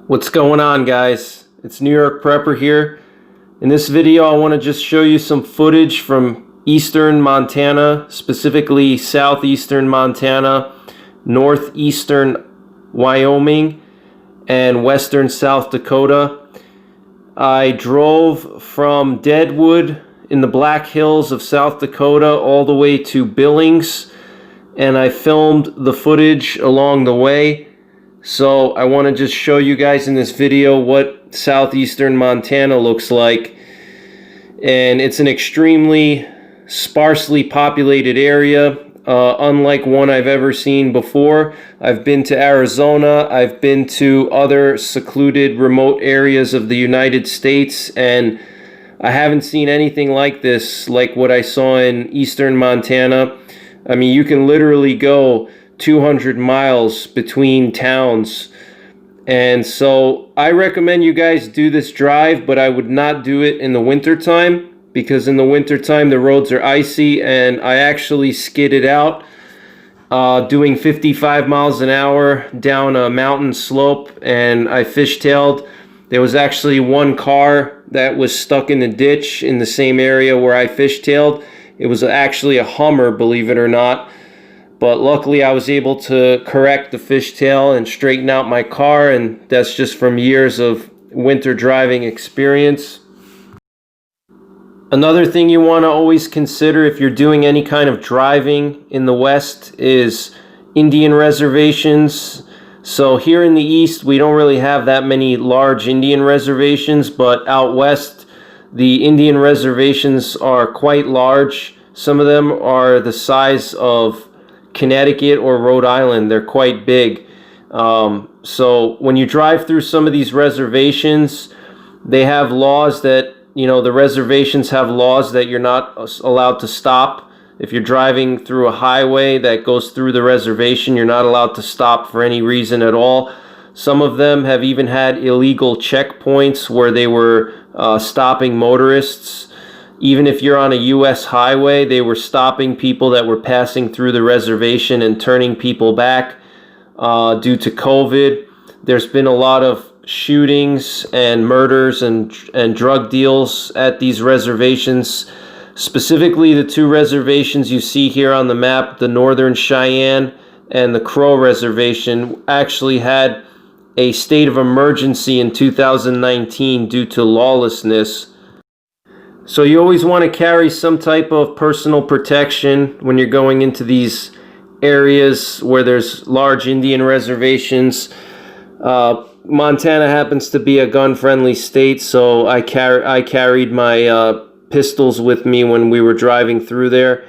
What's going on, guys? It's NYPrepper here. In this video I want to just show you some footage from eastern Montana, specifically southeastern Montana, northeastern Wyoming, and western South Dakota. I drove from Deadwood in the Black Hills of South Dakota all the way to Billings, and I filmed the footage along the way. So I want to just show you guys in this video what southeastern Montana looks like. And it's an extremely sparsely populated area, unlike one I've ever seen before. I've been to Arizona, I've been to other secluded remote areas of the United States, and I haven't seen anything like this, like what I saw in eastern Montana. I mean, you can literally go 200 miles between towns. And so I recommend you guys do this drive, but I would not do it in the winter time, because in the winter time the roads are icy, and I actually skidded out doing 55 miles an hour down a mountain slope, and I fishtailed. There was actually one car that was stuck in the ditch in the same area where I fishtailed. It was actually a Hummer, believe it or not. But luckily I was able to correct the fishtail and straighten out my car, and that's just from years of winter driving experience. Another thing you want to always consider if you're doing any kind of driving in the West is Indian reservations. So here in the East we don't really have that many large Indian reservations, but out West the Indian reservations are quite large. Some of them are the size of Connecticut or Rhode Island. They're quite big. So when you drive through some of these reservations, they have laws that, the reservations have laws that you're not allowed to stop. If you're driving through a highway that goes through the reservation, you're not allowed to stop for any reason at all. Some of them have even had illegal checkpoints where they were stopping motorists. Even if you're on a U.S. highway, they were stopping people that were passing through the reservation and turning people back due to COVID. There's been a lot of shootings and murders and drug deals at these reservations. Specifically, the two reservations you see here on the map, the Northern Cheyenne and the Crow Reservation, actually had a state of emergency in 2019 due to lawlessness. So you always want to carry some type of personal protection when you're going into these areas where there's large Indian reservations. Montana happens to be a gun-friendly state, so I carried my pistols with me when we were driving through there.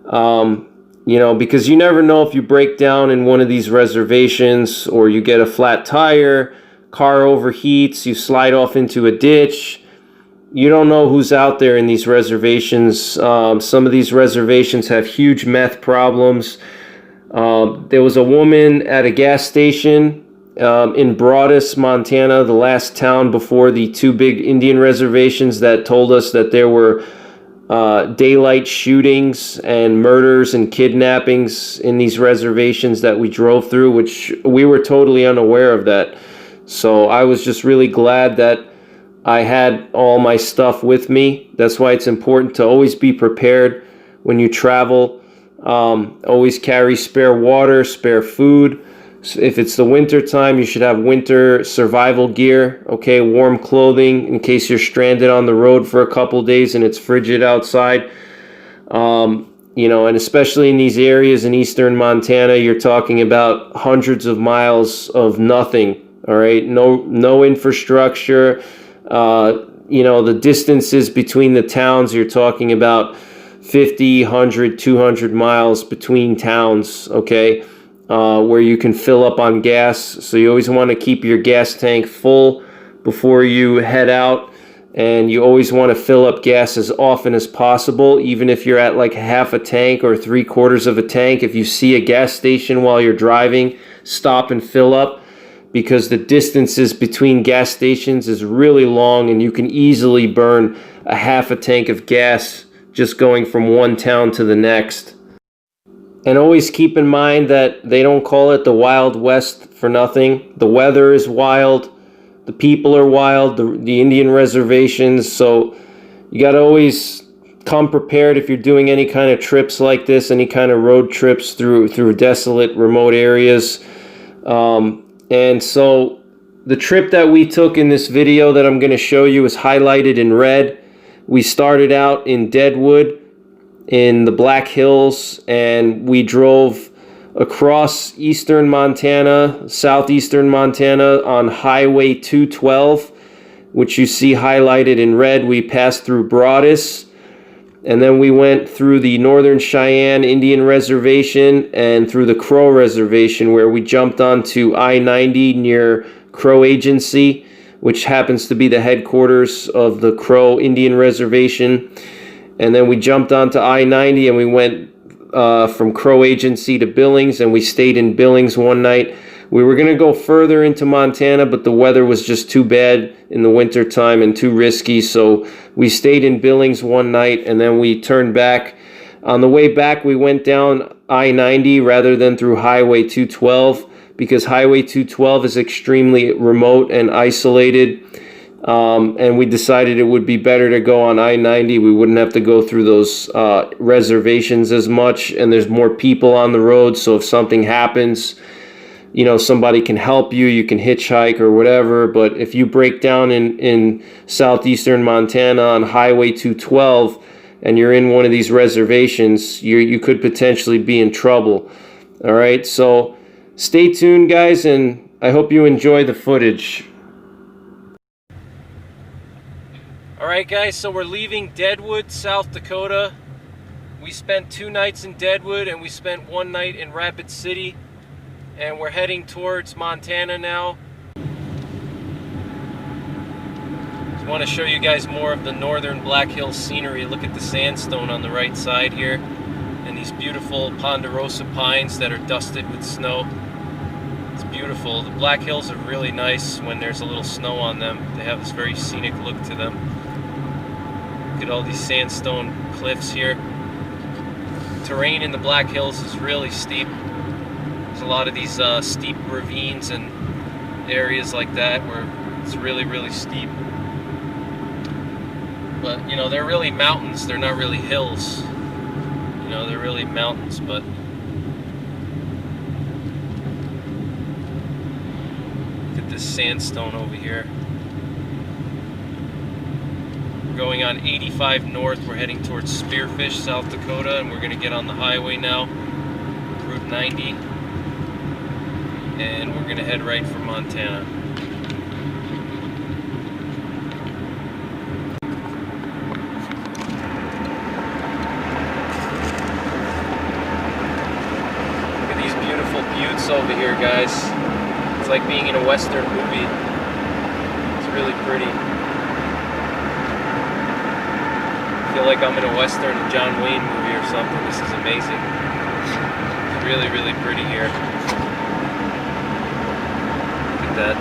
Because you never know if you break down in one of these reservations, or you get a flat tire, car overheats, you slide off into a ditch. You don't know who's out there in these reservations. Some of these reservations have huge meth problems. There was a woman at a gas station in Broadus, Montana, the last town before the two big Indian reservations, that told us that there were daylight shootings and murders and kidnappings in these reservations that we drove through, which we were totally unaware of that. So I was just really glad that I had all my stuff with me. That's why it's important to always be prepared when you travel. Always carry spare water, spare food. So if it's the winter time, you should have winter survival gear, okay, warm clothing in case you're stranded on the road for a couple days and it's frigid outside. And especially in these areas in eastern Montana, you're talking about hundreds of miles of nothing, all right? No infrastructure. The distances between the towns, you're talking about 50, 100, 200 miles between towns, okay, where you can fill up on gas. So you always want to keep your gas tank full before you head out, and you always want to fill up gas as often as possible, even if you're at like half a tank or 3/4 of a tank. If you see a gas station while you're driving, stop and fill up, because the distances between gas stations is really long, and you can easily burn a half a tank of gas just going from one town to the next. And always keep in mind that they don't call it the Wild West for nothing. The weather is wild. The people are wild, the Indian reservations. So you got to always come prepared if you're doing any kind of trips like this, any kind of road trips through desolate, remote areas. And so the trip that we took in this video that I'm going to show you is highlighted in red. We started out in Deadwood in the Black Hills, and we drove across eastern Montana, southeastern Montana on Highway 212, which you see highlighted in red. We passed through Broadus, and then we went through the Northern Cheyenne Indian Reservation and through the Crow Reservation, where we jumped onto I-90 near Crow Agency, which happens to be the headquarters of the Crow Indian Reservation. And then we jumped onto I-90 and we went from Crow Agency to Billings, and we stayed in Billings one night. We were going to go further into Montana, but the weather was just too bad in the winter time and too risky, so we stayed in Billings one night, and then we turned back. On the way back, we went down I-90 rather than through Highway 212, because Highway 212 is extremely remote and isolated, and we decided it would be better to go on I-90. We wouldn't have to go through those reservations as much, and there's more people on the road, so if something happens, you know, somebody can help you, you can hitchhike or whatever. But if you break down in southeastern Montana on Highway 212 and you're in one of these reservations, you could potentially be in trouble. All right, so stay tuned, guys, and I hope you enjoy the footage. All right, guys, so we're leaving Deadwood, South Dakota. We spent 2 nights in Deadwood and we spent 1 night in Rapid City. And we're heading towards Montana now. Just want to show you guys more of the northern Black Hills scenery. Look at the sandstone on the right side here, and these beautiful ponderosa pines that are dusted with snow. It's beautiful. The Black Hills are really nice when there's a little snow on them. They have this very scenic look to them. Look at all these sandstone cliffs here. The terrain in the Black Hills is really steep. There's a lot of these steep ravines and areas like that where it's really, really steep. But, you know, they're really mountains. They're not really hills. You know, they're really mountains, but look at this sandstone over here. We're going on 85 north. We're heading towards Spearfish, South Dakota, and we're going to get on the highway now, Route 90. And we're going to head right for Montana. Look at these beautiful buttes over here, guys. It's like being in a Western movie. It's really pretty. I feel like I'm in a Western John Wayne movie or something. This is amazing. It's really, really pretty here. That.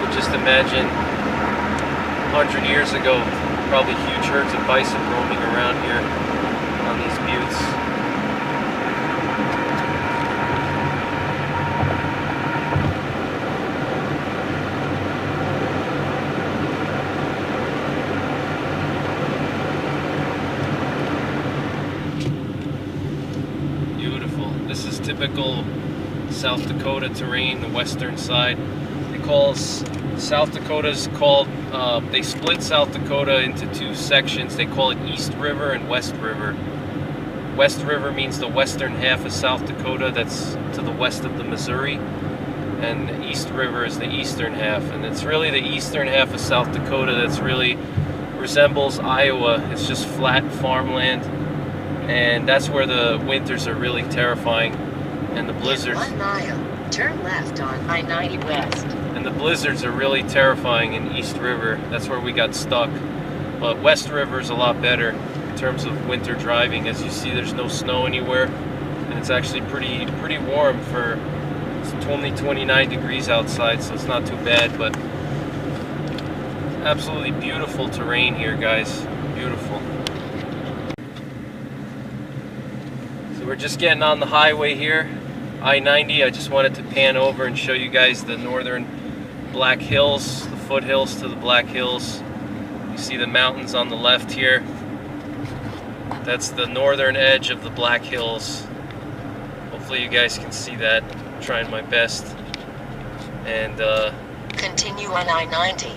But just imagine 100 years ago, probably huge herds of bison roaming around here on these buttes. Typical South Dakota terrain, the western side. They call South Dakota's called, they split South Dakota into 2 sections. They call it East River and West River. West River means the western half of South Dakota, that's to the west of the Missouri, and the East River is the eastern half, and it's really the eastern half of South Dakota that's really resembles Iowa. It's just flat farmland, and that's where the winters are really terrifying. And the blizzards. In 1 mile, turn left on I-90 West. And the blizzards are really terrifying in East River. That's where we got stuck. But West River is a lot better in terms of winter driving. As you see, there's no snow anywhere, and it's actually pretty warm for. It's only 29 degrees outside, so it's not too bad. But absolutely beautiful terrain here, guys. Beautiful. We're just getting on the highway here, I-90. I just wanted to pan over and show you guys the northern Black Hills, the foothills to the Black Hills. You see the mountains on the left here. That's the northern edge of the Black Hills. Hopefully you guys can see that. I'm trying my best. And continue on I-90.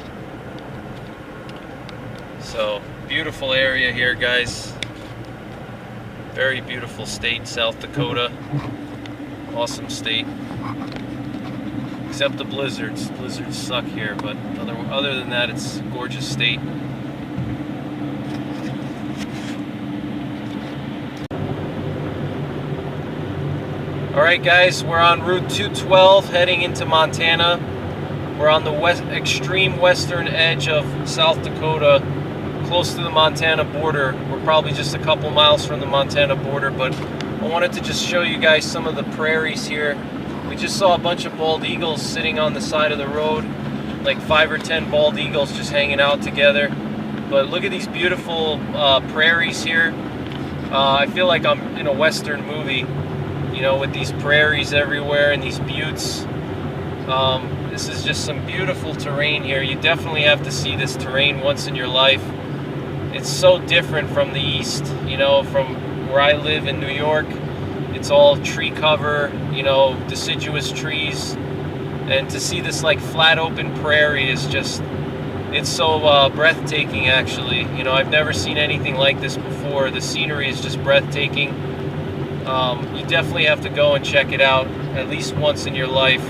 So, beautiful area here, guys. Very beautiful state, South Dakota. Awesome state. Except the blizzards. Blizzards suck here, but other than that, it's a gorgeous state. Alright guys, we're on Route 212 heading into Montana. We're on the extreme western edge of South Dakota, close to the Montana border. We're probably just a couple miles from the Montana border, but I wanted to just show you guys some of the prairies here. We just saw a bunch of bald eagles sitting on the side of the road, like 5 or 10 bald eagles just hanging out together. But look at these beautiful prairies here. I feel like I'm in a western movie, you know, with these prairies everywhere and these buttes. This is just some beautiful terrain here. You definitely have to see this terrain once in your life. It's so different from the east, you know, from where I live in New York. It's all tree cover, you know, deciduous trees. And to see this like flat open prairie is just, it's so breathtaking actually. You know, I've never seen anything like this before. The scenery is just breathtaking. You definitely have to go and check it out at least once in your life.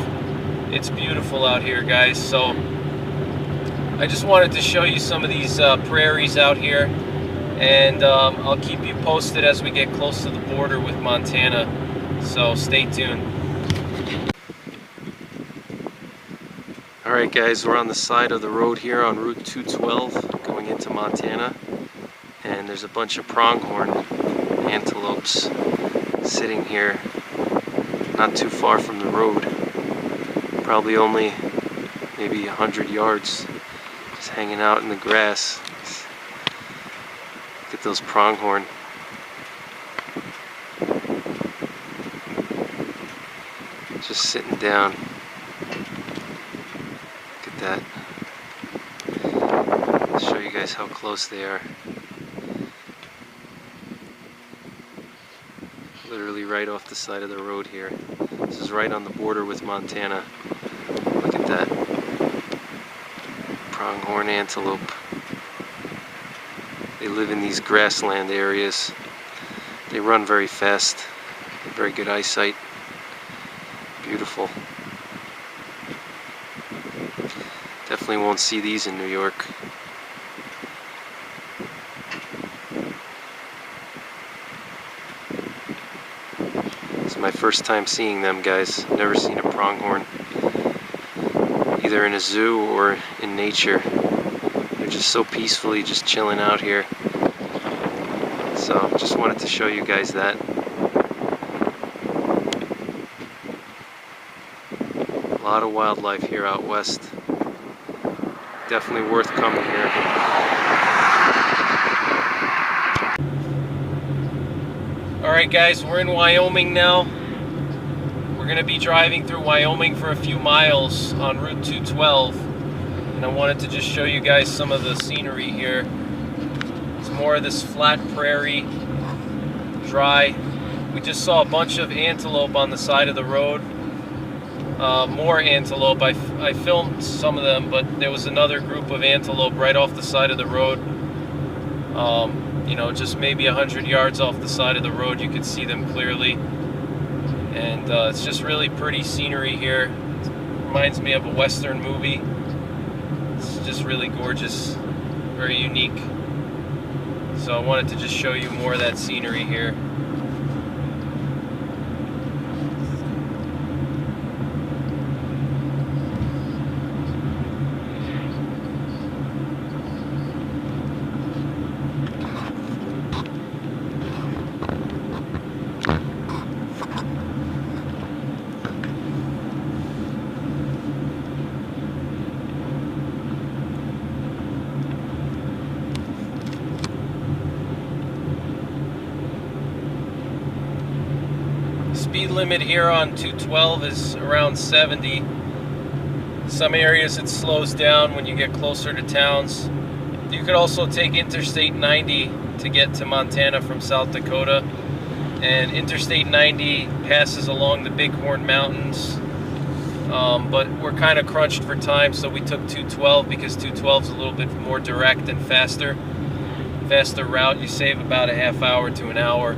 It's beautiful out here, guys. So I just wanted to show you some of these prairies out here, and I'll keep you posted as we get close to the border with Montana, so stay tuned. Alright guys, we're on the side of the road here on Route 212 going into Montana, and there's a bunch of pronghorn antelopes sitting here not too far from the road, probably only maybe 100 yards. Just hanging out in the grass. Look at those pronghorn. Just sitting down. Look at that. I'll show you guys how close they are. Literally right off the side of the road here. This is right on the border with Montana. Look at that. Pronghorn antelope. They live in these grassland areas. They run very fast. Very good eyesight. Beautiful. Definitely won't see these in New York. It's my first time seeing them, guys. Never seen a pronghorn, either in a zoo or in nature. They're just so peacefully just chilling out here. So just wanted to show you guys that. A lot of wildlife here out west. Definitely worth coming here. Alright guys, we're in Wyoming now. We're going to be driving through Wyoming for a few miles on Route 212. And I wanted to just show you guys some of the scenery here. It's more of this flat prairie, dry. We just saw a bunch of antelope on the side of the road. More antelope. I filmed some of them, but there was another group of antelope right off the side of the road. You know, just maybe 100 yards off the side of the road, you could see them clearly. And it's just really pretty scenery here. It reminds me of a Western movie. It's just really gorgeous, very unique. So I wanted to just show you more of that scenery here. speed limit here on 212 is around 70. Some areas it slows down when you get closer to towns. You could also take Interstate 90 to get to Montana from South Dakota. And Interstate 90 passes along the Bighorn Mountains. But we're kind of crunched for time, so we took 212 because 212 is a little bit more direct and faster route. You save about a half hour to an hour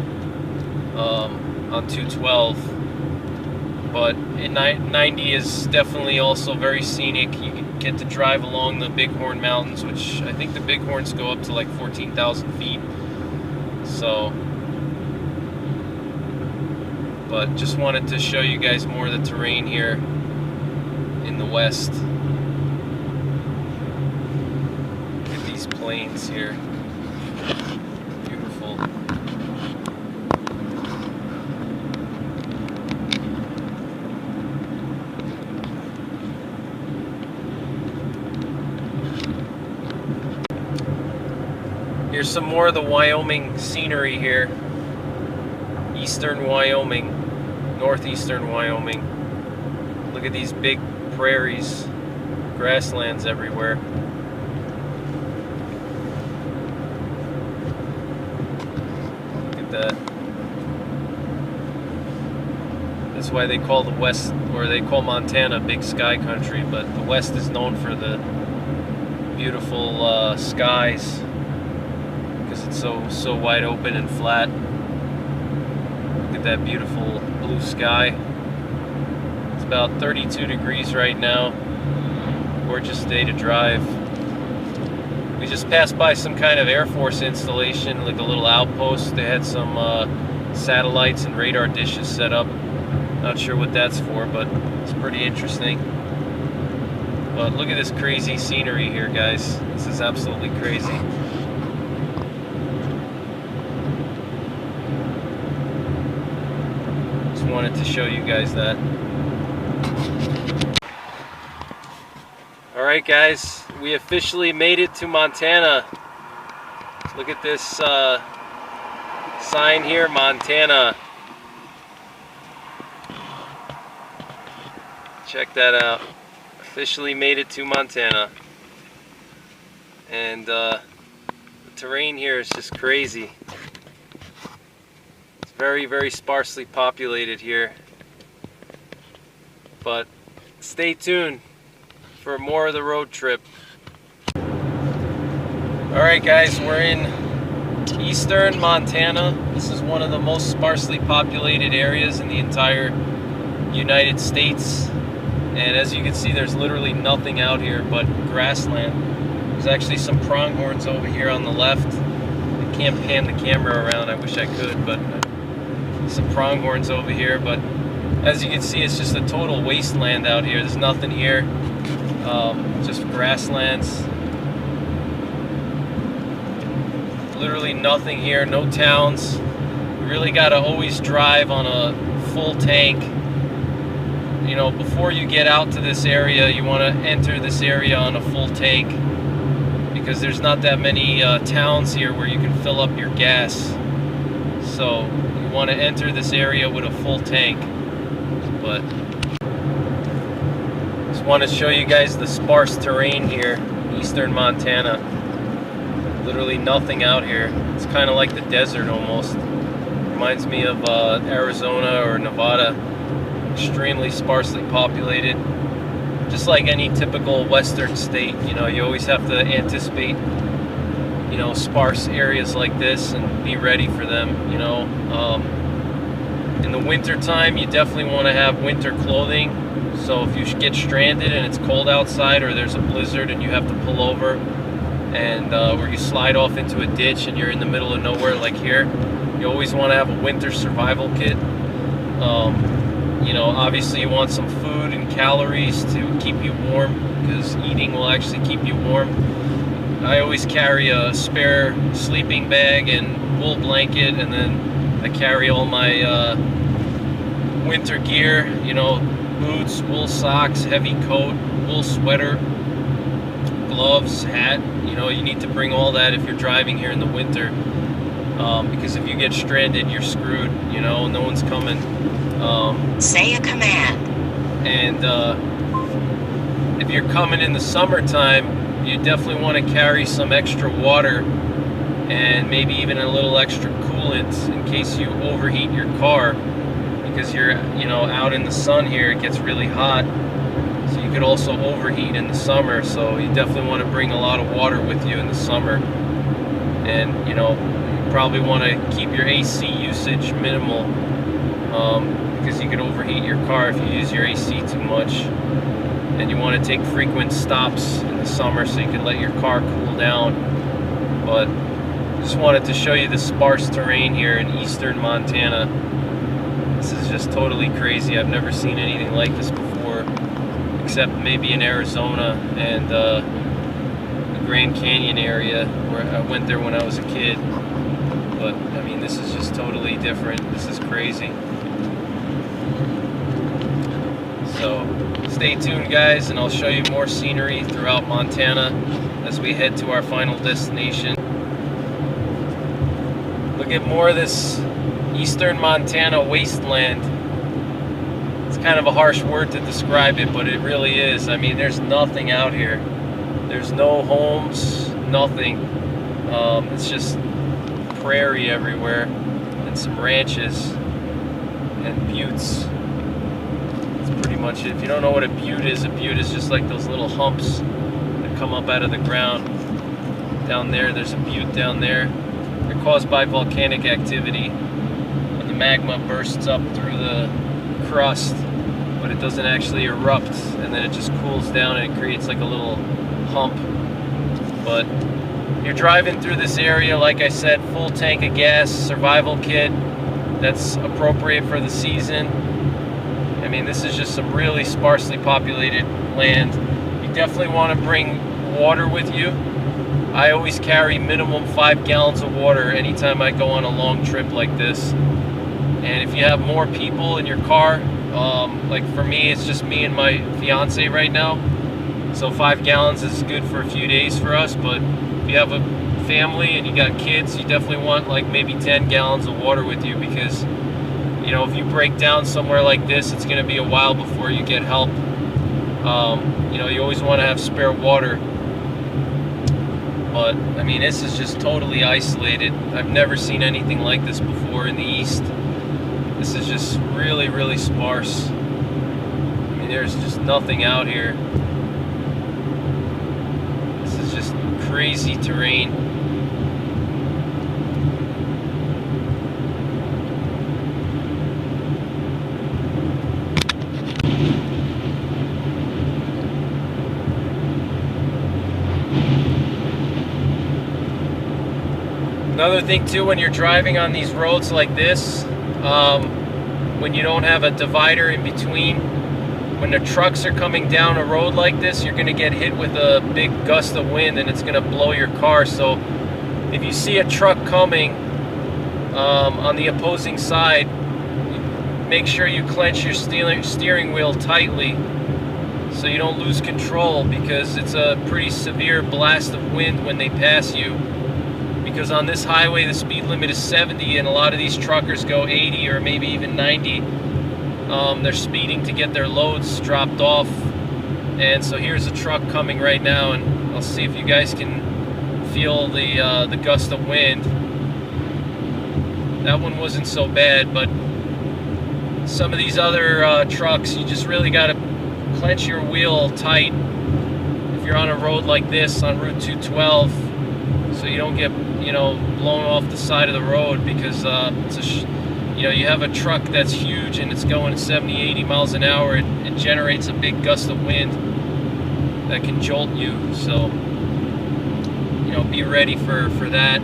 on 212. But 90 is definitely also very scenic. You get to drive along the Bighorn Mountains, which I think the Bighorns go up to like 14,000 feet. So, but just wanted to show you guys more of the terrain here in the west. Look at these plains here. Beautiful. Here's some more of the Wyoming scenery here. Eastern Wyoming, northeastern Wyoming. Look at these big prairies, grasslands everywhere. Look at that. That's why they call the West, or they call Montana Big Sky Country, but the West is known for the beautiful skies because it's so wide open and flat. Look at that beautiful blue sky. It's about 32 degrees right now. Gorgeous day to drive. We just passed by some kind of Air Force installation, like a little outpost. They had some satellites and radar dishes set up. Not sure what that's for, but it's pretty interesting. But look at this crazy scenery here, guys. This is absolutely crazy. Just wanted to show you guys that. Alright guys, we officially made it to Montana. Look at this sign here, Montana. Check that out. Officially made it to Montana. And the terrain here is just crazy. It's very sparsely populated here. But stay tuned for more of the road trip. Alright guys, we're in eastern Montana. This is one of the most sparsely populated areas in the entire United States. And as you can see, there's literally nothing out here but grassland. There's actually some pronghorns over here on the left. I can't pan the camera around, I wish I could, but some pronghorns over here. But as you can see, it's just a total wasteland out here. There's nothing here. Just grasslands. Literally nothing here, no towns. You really gotta always drive on a full tank. You know, before you get out to this area, you want to enter this area on a full tank because there's not that many towns here where you can fill up your gas. So you want to enter this area with a full tank. But just want to show you guys the sparse terrain here, eastern Montana. Literally nothing out here. It's kind of like the desert almost. Reminds me of Arizona or Nevada. Extremely sparsely populated, just like any typical western state. You know, you always have to anticipate, you know, sparse areas like this and be ready for them. You know, in the winter time, you definitely want to have winter clothing. So if you get stranded and it's cold outside, or there's a blizzard and you have to pull over, and or you slide off into a ditch and you're in the middle of nowhere like here, you always want to have a winter survival kit. You know, obviously you want some food and calories to keep you warm, because eating will actually keep you warm. I always carry a spare sleeping bag and wool blanket, and then I carry all my winter gear, you know, boots, wool socks, heavy coat, wool sweater, gloves, hat. You know, you need to bring all that if you're driving here in the winter. because if you get stranded, you're screwed. You know, no one's coming. Say a command. And if you're coming in the summertime, you definitely want to carry some extra water and maybe even a little extra coolant in case you overheat your car, because you're, you know, out in the sun here. It gets really hot, so you could also overheat in the summer. So you definitely want to bring a lot of water with you in the summer. And you know, you probably want to keep your AC usage minimal, because you could overheat your car if you use your AC too much. And you want to take frequent stops in the summer so you can let your car cool down. But just wanted to show you the sparse terrain here in eastern Montana. This is just totally crazy. I've never seen anything like this before, except maybe in Arizona and the Grand Canyon area, where I went there when I was a kid. But I mean, this is just totally different. This is crazy. So stay tuned, guys, and I'll show you more scenery throughout Montana as we head to our final destination. Look at more of this eastern Montana wasteland. It's kind of a harsh word to describe it, but it really is. I mean, there's nothing out here. There's no homes, nothing. It's just prairie everywhere and some ranches and buttes. Pretty much it. If you don't know what a butte is just like those little humps that come up out of the ground. Down there's a butte down there. They're caused by volcanic activity. When the magma bursts up through the crust, but it doesn't actually erupt, and then it just cools down and it creates like a little hump. But you're driving through this area, like I said, full tank of gas, survival kit that's appropriate for the season. I mean, this is just some really sparsely populated land. You definitely want to bring water with you. I always carry minimum 5 gallons of water anytime I go on a long trip like this. And if you have more people in your car, like for me, it's just me and my fiance right now. So 5 gallons is good for a few days for us. But if you have a family and you got kids, you definitely want like maybe 10 gallons of water with you, because you know, if you break down somewhere like this, it's going to be a while before you get help. You know, you always want to have spare water. But, I mean, this is just totally isolated. I've never seen anything like this before in the East. This is just really, really sparse. I mean, there's just nothing out here. This is just crazy terrain. Another thing too, when you're driving on these roads like this, when you don't have a divider in between, when the trucks are coming down a road like this, you're going to get hit with a big gust of wind and it's going to blow your car. So if you see a truck coming on the opposing side, make sure you clench your steering wheel tightly so you don't lose control, because it's a pretty severe blast of wind when they pass you. Because on this highway the speed limit is 70 and a lot of these truckers go 80 or maybe even 90. They're speeding to get their loads dropped off. And so here's a truck coming right now, and I'll see if you guys can feel the gust of wind. That one wasn't so bad, but some of these other trucks, you just really got to clench your wheel tight if you're on a road like this on Route 212, so you don't get, you know, blown off the side of the road, because you know, you have a truck that's huge and it's going 70, 80 miles an hour. It generates a big gust of wind that can jolt you. So, you know, be ready for that.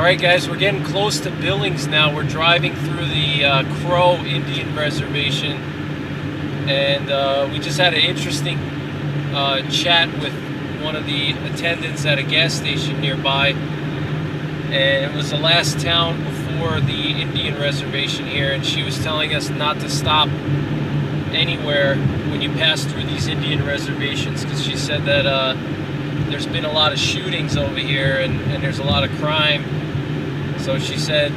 Alright guys, we're getting close to Billings now. We're driving through the Crow Indian Reservation, and we just had an interesting chat with one of the attendants at a gas station nearby, and it was the last town before the Indian Reservation here, and she was telling us not to stop anywhere when you pass through these Indian reservations, because she said that there's been a lot of shootings over here, and there's a lot of crime. So she said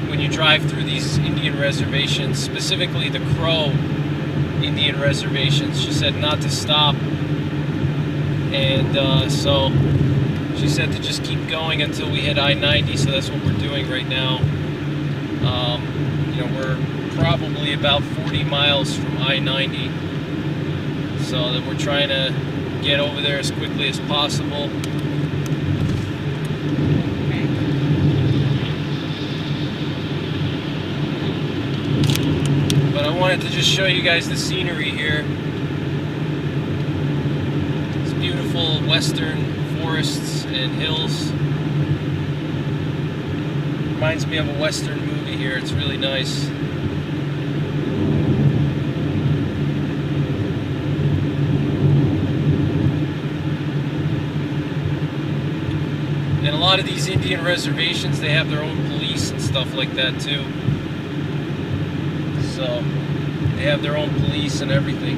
when you drive through these Indian reservations, specifically the Crow Indian reservations, she said not to stop. And so she said to just keep going until we hit I-90, so that's what we're doing right now. You know, we're probably about 40 miles from I-90, so that we're trying to get over there as quickly as possible. But I wanted to just show you guys the scenery here. It's beautiful western forests and hills. Reminds me of a western movie here. It's really nice. And a lot of these Indian reservations, they have their own police and stuff like that too. So they have their own police and everything.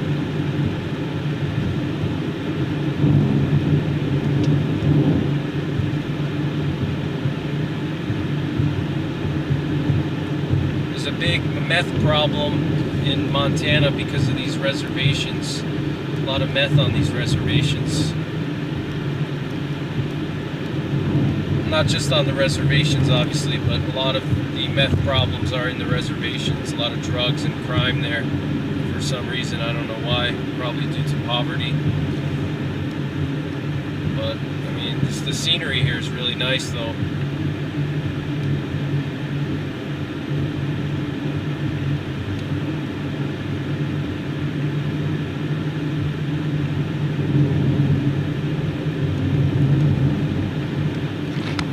There's a big meth problem in Montana because of these reservations. A lot of meth on these reservations. Not just on the reservations, obviously, but a lot of the meth problems are in the reservations. A lot of drugs and crime there for some reason. I don't know why. Probably due to poverty. But, I mean, the scenery here is really nice, though.